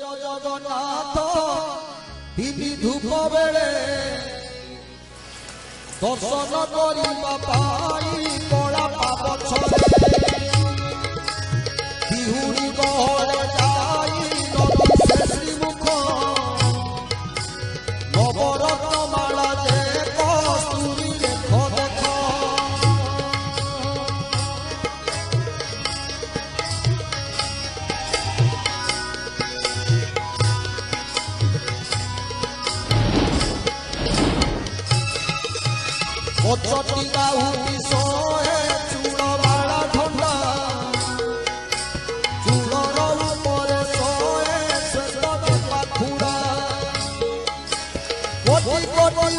जगन्नाथ दिवी धूप बेले दर्शन करिबा पाई कला पछरे बिहुरी गहरे जाई नदी से श्रीमुख नवरत्न माला जे कस्तूरी देख देख चटी गाहुती सोए चूड़ बाला ठंडा चूड़र ऊपर सोए श्वेत पाखुड़ा कोटि कोटि